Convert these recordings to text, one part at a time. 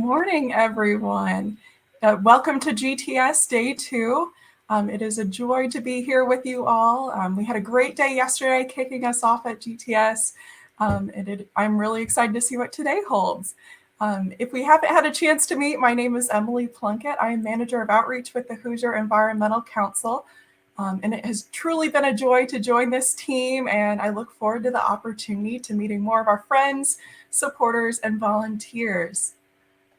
morning, everyone. Welcome to GTS Day 2. It is a joy to be here with you all. We had a great day yesterday kicking us off at GTS. I'm really excited to see what today holds. If we haven't had a chance to meet, my name is Emily Plunkett. I am Manager of Outreach with the Hoosier Environmental Council. And it has truly been a joy to join this team, and I look forward to the opportunity to meeting more of our friends, supporters, and volunteers.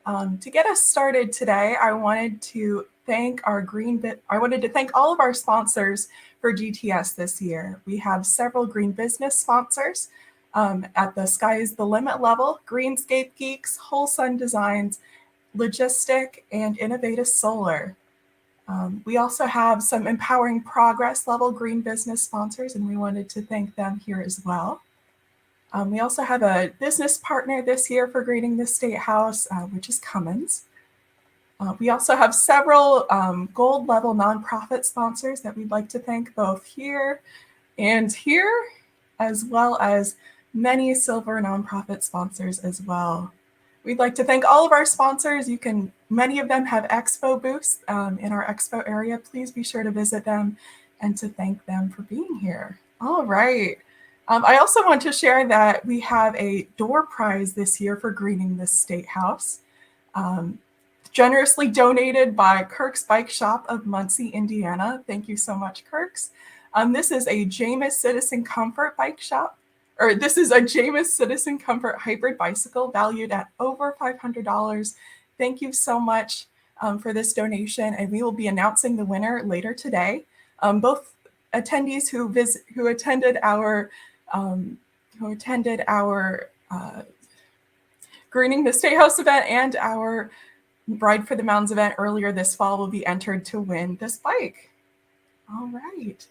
To get us started today, I wanted to thank all of our sponsors for GTS this year. We have several green business sponsors at the Sky is the Limit level: Greenscape Geeks, Whole Sun Designs, Logistic, and Innovative Solar. We also have some Empowering Progress level green business sponsors, and we wanted to thank them here as well. We also have a business partner this year for greening the State House, which is Cummins. We also have several gold level nonprofit sponsors that we'd like to thank both here and here, as well as many silver nonprofit sponsors as well. We'd like to thank all of our sponsors. Many of them have expo booths in our expo area. Please be sure to visit them and to thank them for being here. All right. I also want to share that we have a door prize this year for greening the State House, generously donated by Kirk's Bike Shop of Muncie, Indiana. Thank you so much, Kirk's. This is a Jamis Citizen Comfort bike shop, or this is a Jamis Citizen Comfort hybrid bicycle valued at over $500. Thank you so much for this donation, and we will be announcing the winner later today. Both attendees who attended our Greening the State House event and our Ride for the Mountains event earlier this fall will be entered to win this bike. All right.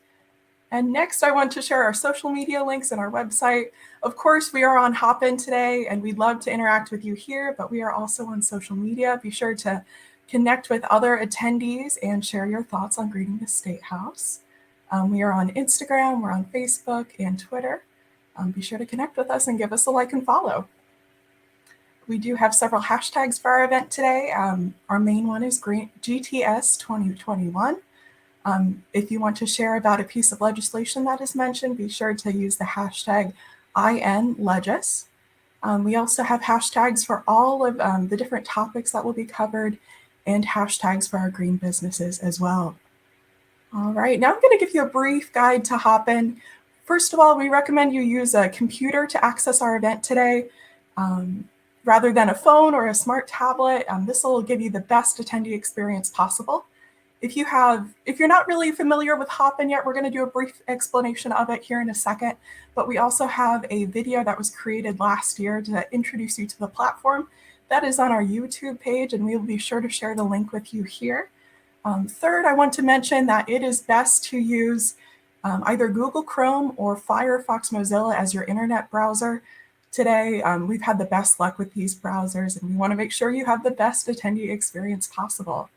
And next, I want to share our social media links and our website. Of course, we are on Hopkin today, and we'd love to interact with you here, but we are also on social media. Be sure to connect with other attendees and share your thoughts on greening the State House. We are on Instagram, we're on Facebook and Twitter. Be sure to connect with us and give us a like and follow. We do have several hashtags for our event today. Our main one is GTS 2021. If you want to share about a piece of legislation that is mentioned, be sure to use the hashtag INLegis. We also have hashtags for all of the different topics that will be covered and hashtags for our green businesses as well. All right, now I'm going to give you a brief guide to Hopkin. First of all, we recommend you use a computer to access our event today, rather than a phone or a smart tablet. This will give you the best attendee experience possible. If you're not really familiar with Hopkin yet, we're going to do a brief explanation of it here in a second, but we also have a video that was created last year to introduce you to the platform. That is on our YouTube page, and we will be sure to share the link with you here. Third, I want to mention that it is best to use either Google Chrome or Firefox Mozilla as your internet browser. Today, we've had the best luck with these browsers, and we want to make sure you have the best attendee experience possible.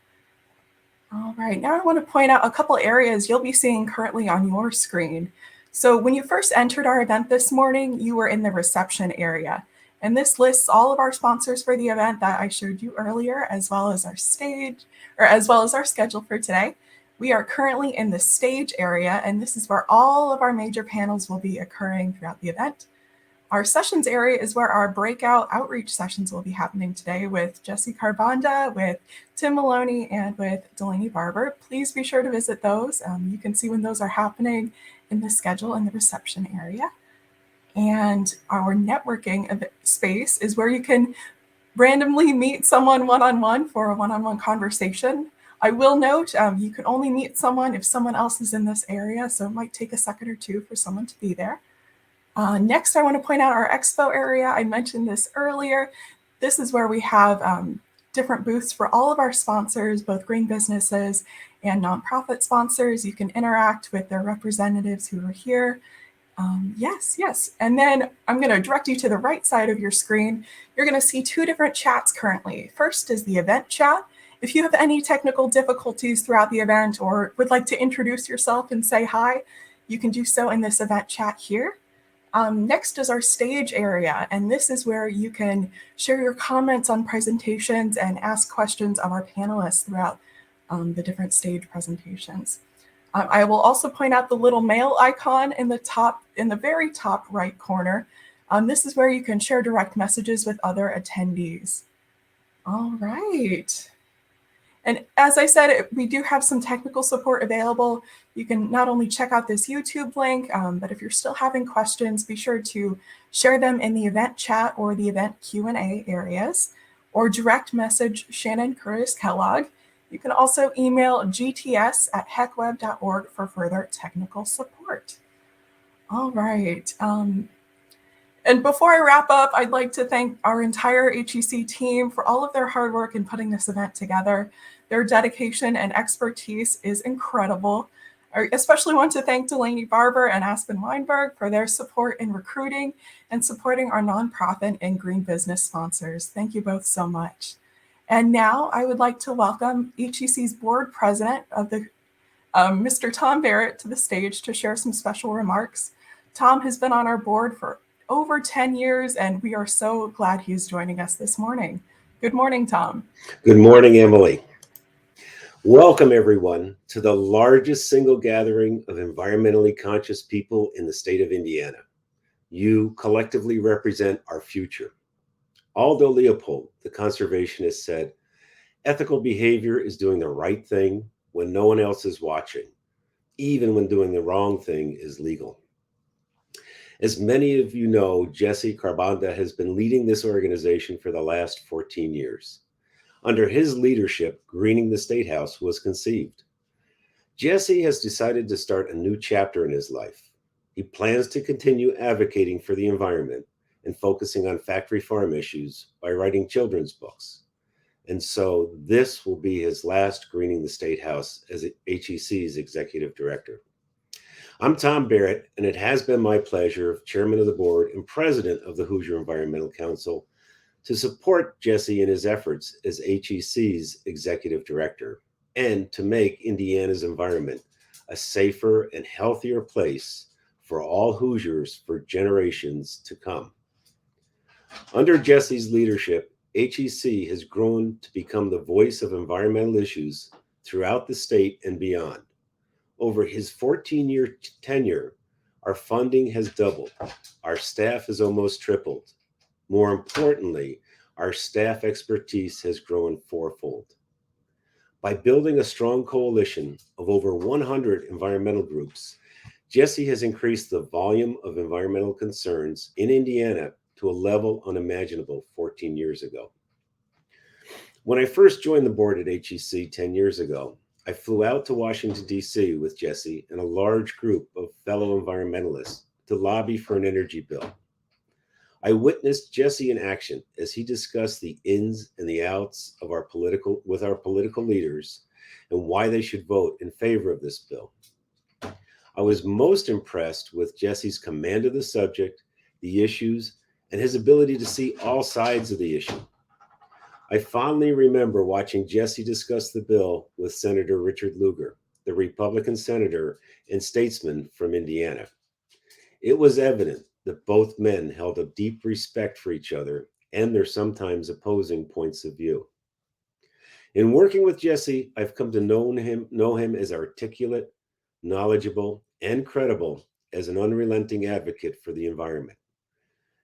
All right, now I want to point out a couple areas you'll be seeing currently on your screen. So when you first entered our event this morning, you were in the reception area. And this lists all of our sponsors for the event that I showed you earlier, as well as our schedule for today. We are currently in the stage area, and this is where all of our major panels will be occurring throughout the event. Our sessions area is where our breakout outreach sessions will be happening today with Jesse Kharbanda, with Tim Maloney, and with Delaney Barber. Please be sure to visit those. You can see when those are happening in the schedule in the reception area. And our networking space is where you can randomly meet someone one-on-one for a one-on-one conversation. I will note you can only meet someone if someone else is in this area, so it might take a second or two for someone to be there. Next, I want to point out our expo area. I mentioned this earlier. This is where we have different booths for all of our sponsors, both green businesses and nonprofit sponsors. You can interact with their representatives who are here. Yes. And then I'm going to direct you to the right side of your screen. You're going to see two different chats currently. First is the event chat. If you have any technical difficulties throughout the event or would like to introduce yourself and say hi, you can do so in this event chat here. Next is our stage area, and this is where you can share your comments on presentations and ask questions of our panelists throughout the different stage presentations. I will also point out the little mail icon in the very top right corner. This is where you can share direct messages with other attendees. All right. And as I said, we do have some technical support available. You can not only check out this YouTube link, but if you're still having questions, be sure to share them in the event chat or the event Q&A areas, or direct message Shannon Curtis Kellogg. You can also email gts@hecweb.org for further technical support. All right. And before I wrap up, I'd like to thank our entire HEC team for all of their hard work in putting this event together. Their dedication and expertise is incredible. I especially want to thank Delaney Barber and Aspen Weinberg for their support in recruiting and supporting our nonprofit and green business sponsors. Thank you both so much. And now I would like to welcome HEC's board president of the Mr. Tom Barrett to the stage to share some special remarks. Tom has been on our board for over 10 years, and we are so glad he's joining us this morning. Good morning, Tom. Good morning, Emily. Welcome, everyone, to the largest single gathering of environmentally conscious people in the state of Indiana. You collectively represent our future. Aldo Leopold, the conservationist, said, "Ethical behavior is doing the right thing when no one else is watching, even when doing the wrong thing is legal." As many of you know, Jesse Kharbanda has been leading this organization for the last 14 years. Under his leadership, Greening the State House was conceived. Jesse has decided to start a new chapter in his life. He plans to continue advocating for the environment and focusing on factory farm issues by writing children's books. And so this will be his last Greening the State House as HEC's executive director. I'm Tom Barrett, and it has been my pleasure, chairman of the board and president of the Hoosier Environmental Council, to support Jesse in his efforts as HEC's executive director and to make Indiana's environment a safer and healthier place for all Hoosiers for generations to come. Under Jesse's leadership, HEC has grown to become the voice of environmental issues throughout the state and beyond. Over his 14-year tenure, our funding has doubled. Our staff has almost tripled. More importantly, our staff expertise has grown fourfold. By building a strong coalition of over 100 environmental groups, Jesse has increased the volume of environmental concerns in Indiana to a level unimaginable 14 years ago. When I first joined the board at HEC 10 years ago, I flew out to Washington, D.C. with Jesse and a large group of fellow environmentalists to lobby for an energy bill. I witnessed Jesse in action as he discussed the ins and the outs of our political leaders and why they should vote in favor of this bill. I was most impressed with Jesse's command of the subject, the issues, and his ability to see all sides of the issue. I fondly remember watching Jesse discuss the bill with Senator Richard Lugar, the Republican senator and statesman from Indiana. It was evident that both men held a deep respect for each other and their sometimes opposing points of view. In working with Jesse, I've come to know him as articulate, knowledgeable, and credible as an unrelenting advocate for the environment.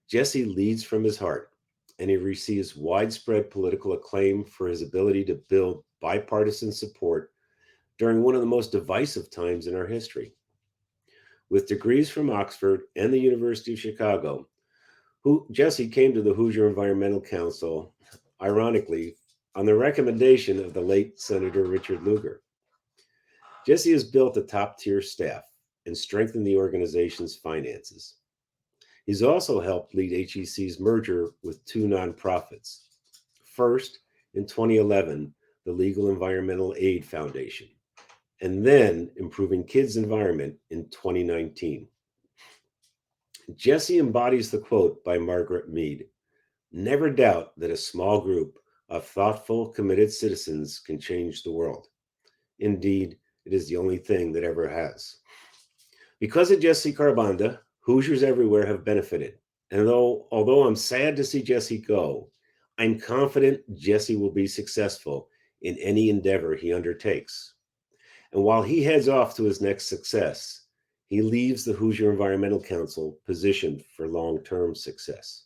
Jesse leads from his heart, and he receives widespread political acclaim for his ability to build bipartisan support during one of the most divisive times in our history. With degrees from Oxford and the University of Chicago, Jesse came to the Hoosier Environmental Council, ironically, on the recommendation of the late Senator Richard Lugar. Jesse has built a top-tier staff and strengthened the organization's finances. He's also helped lead HEC's merger with two nonprofits. First, in 2011, the Legal Environmental Aid Foundation, and then Improving Kids' Environment in 2019. Jesse embodies the quote by Margaret Mead, "Never doubt that a small group of thoughtful, committed citizens can change the world. Indeed, it is the only thing that ever has." Because of Jesse Kharbanda, Hoosiers everywhere have benefited. And although I'm sad to see Jesse go, I'm confident Jesse will be successful in any endeavor he undertakes. And while he heads off to his next success, he leaves the Hoosier Environmental Council positioned for long-term success.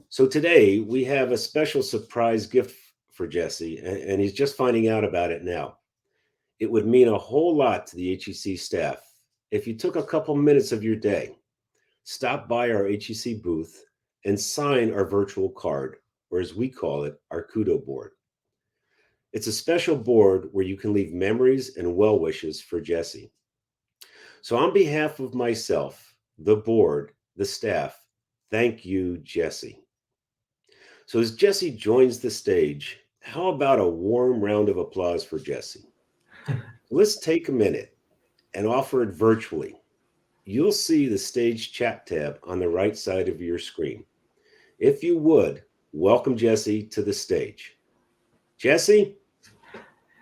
So today we have a special surprise gift for Jesse, and he's just finding out about it now. It would mean a whole lot to the HEC staff if you took a couple minutes of your day, stop by our HEC booth, and sign our virtual card, or as we call it, our Kudo board. It's a special board where you can leave memories and well wishes for Jesse. So on behalf of myself, the board, the staff, thank you, Jesse. So as Jesse joins the stage, how about a warm round of applause for Jesse? Let's take a minute and offer it virtually. You'll see the stage chat tab on the right side of your screen. If you would, welcome Jesse to the stage. Jesse?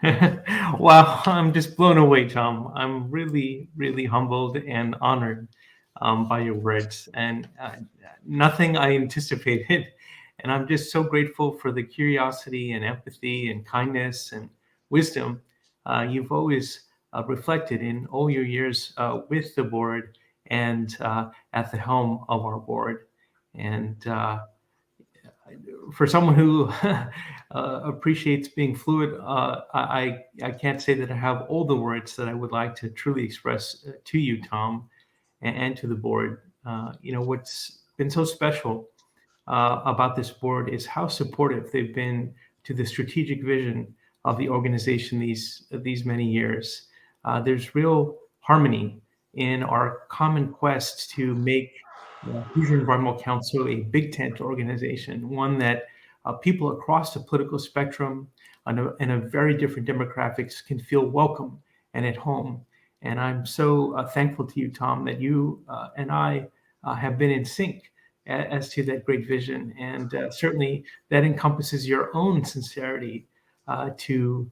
Wow, I'm just blown away, Tom. I'm really, really humbled and honored by your words, and nothing I anticipated. And I'm just so grateful for the curiosity and empathy and kindness and wisdom you've always reflected in all your years with the board and at the helm of our board. And for someone who appreciates being fluid, I can't say that I have all the words that I would like to truly express to you, Tom, and to the board. What's been so special about this board is how supportive they've been to the strategic vision of the organization these many years. There's real harmony in our common quest to make Hoosier Environmental Council a big tent organization, one that people across the political spectrum and a very different demographics can feel welcome and at home. And I'm so thankful to you, Tom, that you and I have been in sync as to that great vision. And certainly that encompasses your own sincerity to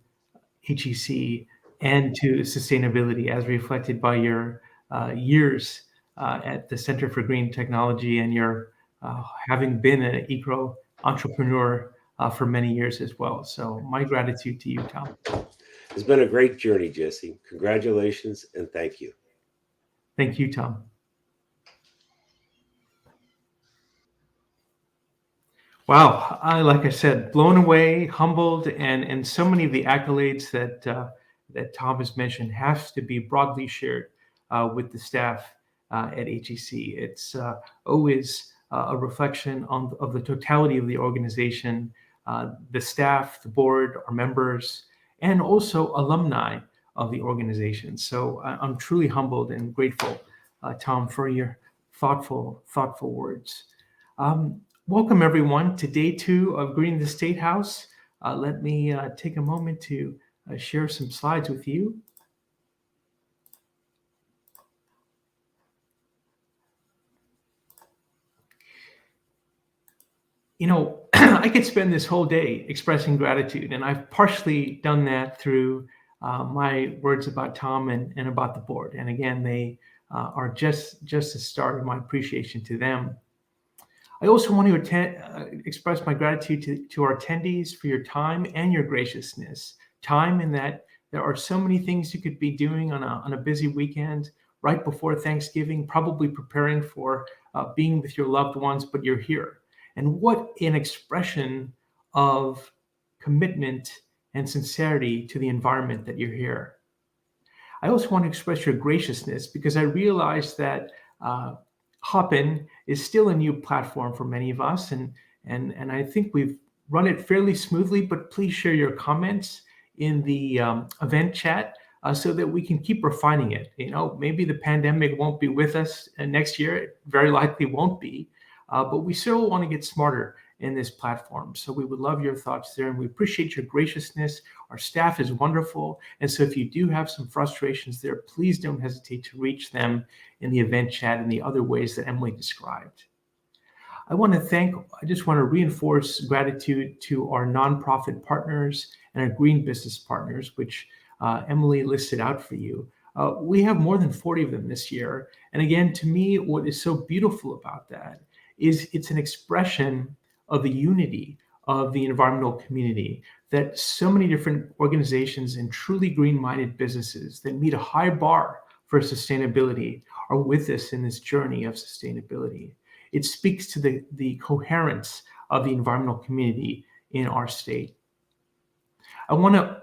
HEC and to sustainability as reflected by your years at the Center for Green Technology and your having been an eco entrepreneur for many years as well. So my gratitude to you, Tom. It's been a great journey, Jesse. Congratulations and thank you. Thank you, Tom. Wow, like I said, blown away, humbled, and so many of the accolades that Tom has mentioned has to be broadly shared with the staff at HEC. It's always a reflection of the totality of the organization, the staff, the board, our members, and also alumni of the organization. So I'm truly humbled and grateful, Tom, for your thoughtful words. Welcome, everyone, to day 2 of Greening the State House. Let me take a moment to share some slides with you. I could spend this whole day expressing gratitude, and I've partially done that through my words about Tom and about the board. And again, they are just the start of my appreciation to them. I also want to express my gratitude to our attendees for your time and your graciousness. Time in that there are so many things you could be doing on a busy weekend right before Thanksgiving, probably preparing for being with your loved ones, but you're here. And what an expression of commitment and sincerity to the environment that you're here. I also want to express your graciousness because I realize that Hopkin is still a new platform for many of us, and I think we've run it fairly smoothly, but please share your comments in the event chat so that we can keep refining it. Maybe the pandemic won't be with us next year. It very likely won't be, but we still want to get smarter in this platform. So we would love your thoughts there, and we appreciate your graciousness. Our staff is wonderful. And so if you do have some frustrations there, please don't hesitate to reach them in the event chat and the other ways that Emily described. I just want to reinforce gratitude to our nonprofit partners and our green business partners, which Emily listed out for you. We have more than 40 of them this year, And again, to me, what is so beautiful about that is it's an expression of the unity of the environmental community, that so many different organizations and truly green-minded businesses that meet a high bar for sustainability are with us in this journey of sustainability. It speaks to the coherence of the environmental community in our state. I want to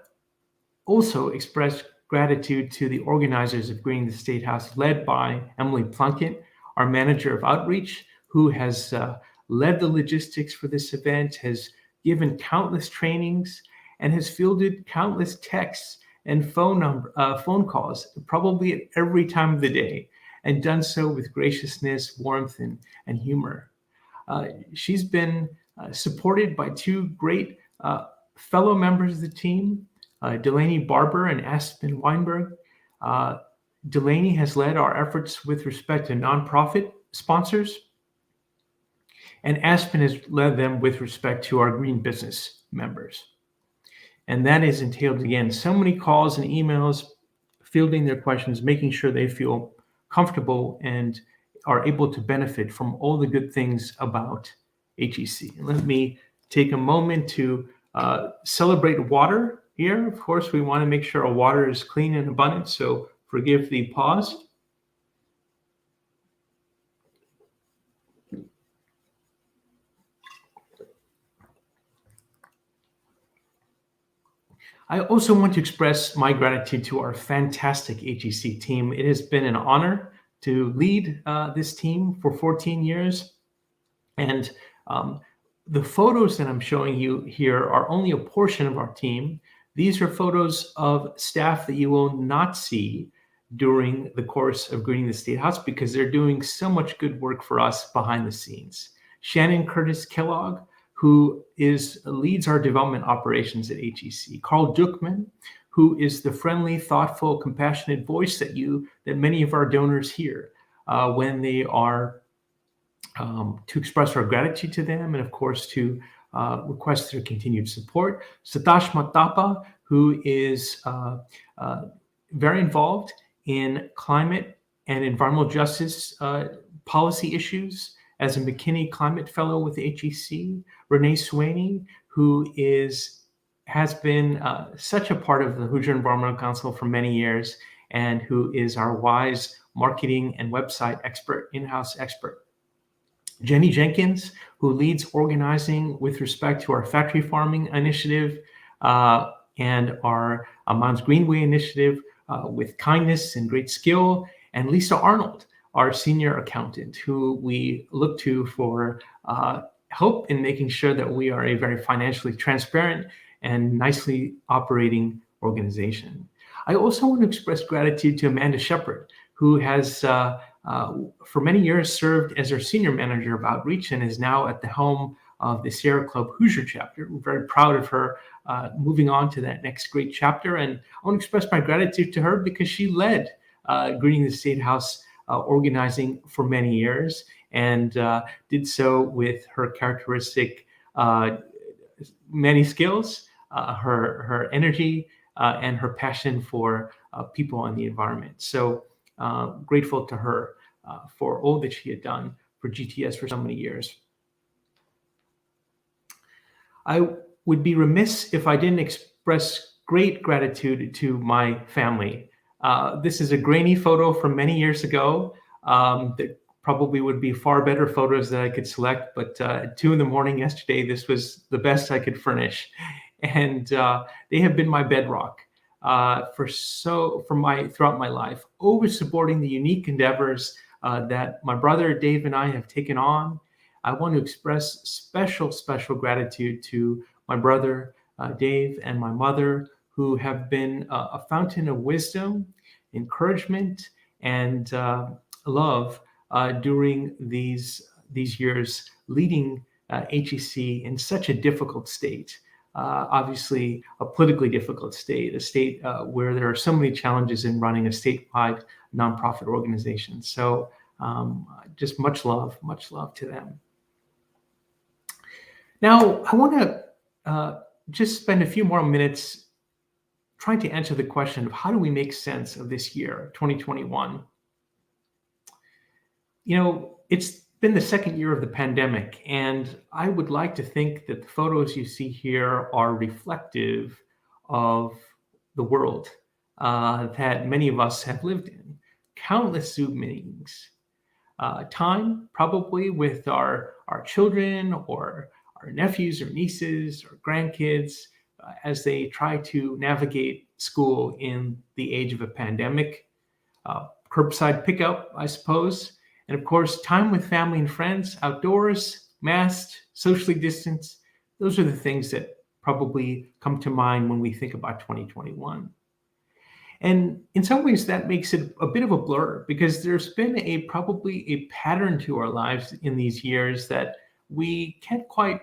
also express gratitude to the organizers of Greening the State House, led by Emily Plunkett, our manager of outreach, who has led the logistics for this event, has given countless trainings, and has fielded countless texts and phone calls, probably at every time of the day, and done so with graciousness, warmth, and humor. She's been supported by two great fellow members of the team, Delaney Barber and Aspen Weinberg. Delaney has led our efforts with respect to nonprofit sponsors, and Aspen has led them with respect to our green business members. And that has entailed, again, so many calls and emails, fielding their questions, making sure they feel comfortable and are able to benefit from all the good things about HEC. And let me take a moment to celebrate water here. Of course, we want to make sure our water is clean and abundant, so forgive the pause. I also want to express my gratitude to our fantastic HEC team. It has been an honor to lead this team for 14 years. And the photos that I'm showing you here are only a portion of our team. These are photos of staff that you will not see during the course of Greening the State House because they're doing so much good work for us behind the scenes. Shannon Curtis Kellogg, who leads our development operations at HEC. Carl Duckman, who is the friendly, thoughtful, compassionate voice that many of our donors hear when they are to express our gratitude to them, and of course to request their continued support. Satash Matapa, who is very involved in climate and environmental justice policy issues as a McKinney Climate Fellow with HEC. Renee Sweeney, who has been such a part of the Hoosier Environmental Council for many years, and who is our WISE marketing and website expert, in-house expert. Jenny Jenkins, who leads organizing with respect to our factory farming initiative and our Mounds Greenway initiative with kindness and great skill. And Lisa Arnold, our senior accountant, who we look to for help in making sure that we are a very financially transparent and nicely operating organization. I also want to express gratitude to Amanda Shepard, who has for many years served as our senior manager of outreach and is now at the helm of the Sierra Club Hoosier chapter. We're very proud of her moving on to that next great chapter. And I want to express my gratitude to her because she led Greening the State House organizing for many years and did so with her characteristic many skills, her energy, and her passion for people and the environment. So grateful to her for all that she had done for GTS for so many years. I would be remiss if I didn't express great gratitude to my family. This is a grainy photo from many years ago. That probably would be far better photos that I could select, but at 2 a.m. yesterday, this was the best I could furnish. And they have been my bedrock throughout my life, always supporting the unique endeavors that my brother Dave and I have taken on. I want to express special gratitude to my brother Dave and my mother, who have been a fountain of wisdom, encouragement, and love during these years leading HEC in such a difficult state. Obviously, a politically difficult state, a state where there are so many challenges in running a statewide nonprofit organization. So just much love to them. Now, I want to just spend a few more minutes trying to answer the question of how do we make sense of this year, 2021? It's been the second year of the pandemic, and I would like to think that the photos you see here are reflective of the world that many of us have lived in. Countless Zoom meetings, time probably with our children or our nephews or nieces or grandkids as they try to navigate school in the age of a pandemic. Curbside pickup, I suppose. And of course, time with family and friends, outdoors, masked, socially distanced. Those are the things that probably come to mind when we think about 2021. And in some ways, that makes it a bit of a blur because there's been probably a pattern to our lives in these years that we can't quite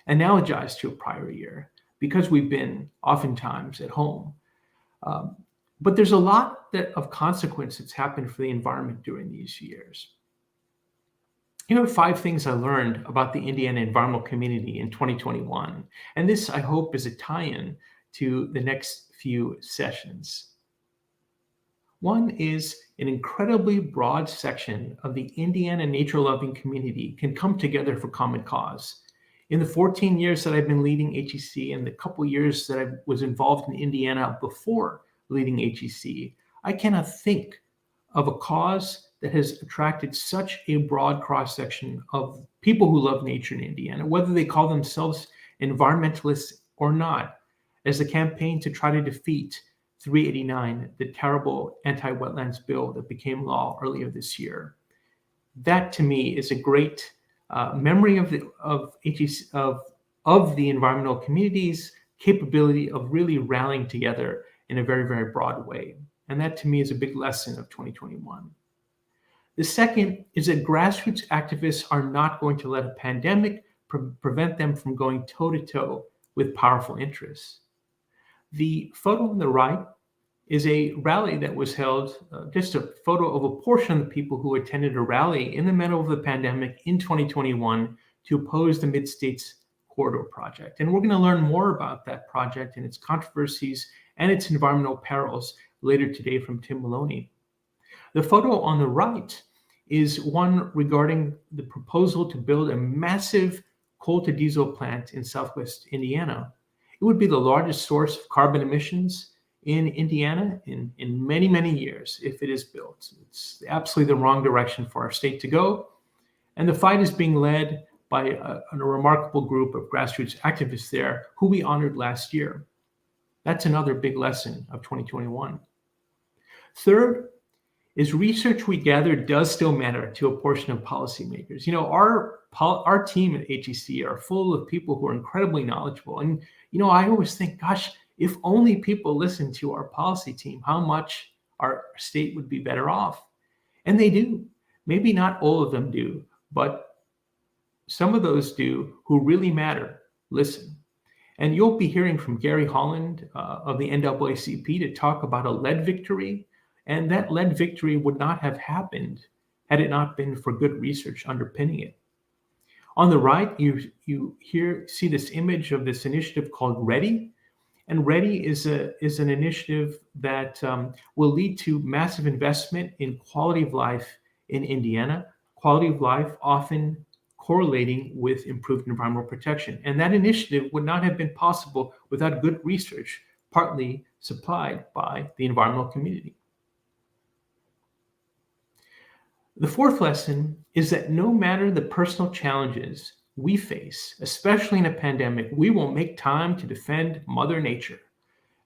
analogize to a prior year because we've been oftentimes at home. But there's a lot of consequence that's happened for the environment during these years. Here are 5 things I learned about the Indiana environmental community in 2021. And this, I hope, is a tie-in to the next few sessions. One is an incredibly broad section of the Indiana nature-loving community can come together for common cause. In the 14 years that I've been leading HEC and the couple years that I was involved in Indiana before leading HEC, I cannot think of a cause that has attracted such a broad cross-section of people who love nature in Indiana, whether they call themselves environmentalists or not, as the campaign to try to defeat 389, the terrible anti-wetlands bill that became law earlier this year. That to me is a great memory of the environmental community's capability of really rallying together in a very, very broad way. And that to me is a big lesson of 2021. The second is that grassroots activists are not going to let a pandemic prevent them from going toe-to-toe with powerful interests. The photo on the right is a rally that was held, just a photo of a portion of the people who attended a rally in the middle of the pandemic in 2021 to oppose the Mid-States Corridor Project. And we're going to learn more about that project and its controversies and its environmental perils later today from Tim Maloney. The photo on the right is one regarding the proposal to build a massive coal-to-diesel plant in Southwest Indiana. It would be the largest source of carbon emissions in Indiana in many, many years if it is built. It's absolutely the wrong direction for our state to go. And the fight is being led by a remarkable group of grassroots activists there who we honored last year. That's another big lesson of 2021. Third is research we gather does still matter to a portion of policymakers. Our team at HEC are full of people who are incredibly knowledgeable. And, I always think, gosh, if only people listen to our policy team, how much our state would be better off. And they do. Maybe not all of them do, but some of those do who really matter. Listen. And you'll be hearing from Gary Holland of the NAACP to talk about a lead victory. And that lead victory would not have happened had it not been for good research underpinning it. On the right, you see this image of this initiative called READY. And READY is an initiative that will lead to massive investment in quality of life in Indiana, quality of life often correlating with improved environmental protection. And that initiative would not have been possible without good research, partly supplied by the environmental community. The fourth lesson is that no matter the personal challenges we face, especially in a pandemic, we will make time to defend Mother Nature.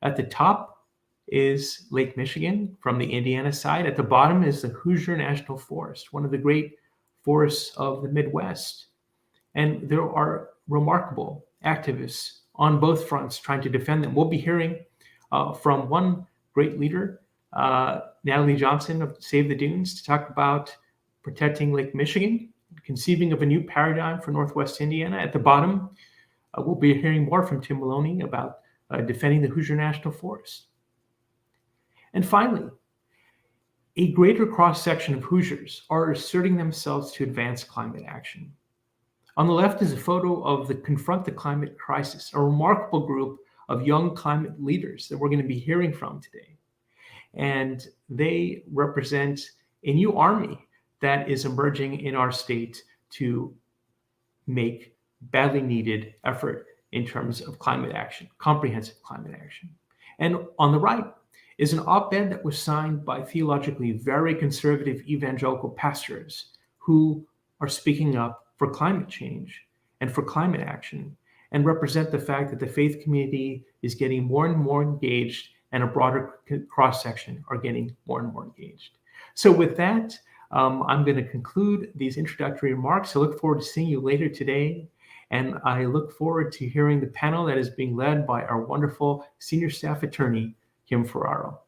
At the top is Lake Michigan from the Indiana side. At the bottom is the Hoosier National Forest, one of the great forests of the Midwest. And there are remarkable activists on both fronts trying to defend them. We'll be hearing from one great leader, Natalie Johnson of Save the Dunes, to talk about protecting Lake Michigan, conceiving of a new paradigm for Northwest Indiana. At the bottom, we'll be hearing more from Tim Maloney about defending the Hoosier National Forest. And finally, a greater cross-section of Hoosiers are asserting themselves to advance climate action. On the left is a photo of the Confront the Climate Crisis, a remarkable group of young climate leaders that we're going to be hearing from today. And they represent a new army that is emerging in our state to make badly needed effort in terms of climate action, comprehensive climate action. And on the right is an op-ed that was signed by theologically very conservative evangelical pastors who are speaking up for climate change and for climate action, and represent the fact that the faith community is getting more and more engaged, and a broader cross-section are getting more and more engaged. So with that, I'm going to conclude these introductory remarks. I look forward to seeing you later today, and I look forward to hearing the panel that is being led by our wonderful senior staff attorney, Kim Ferraro.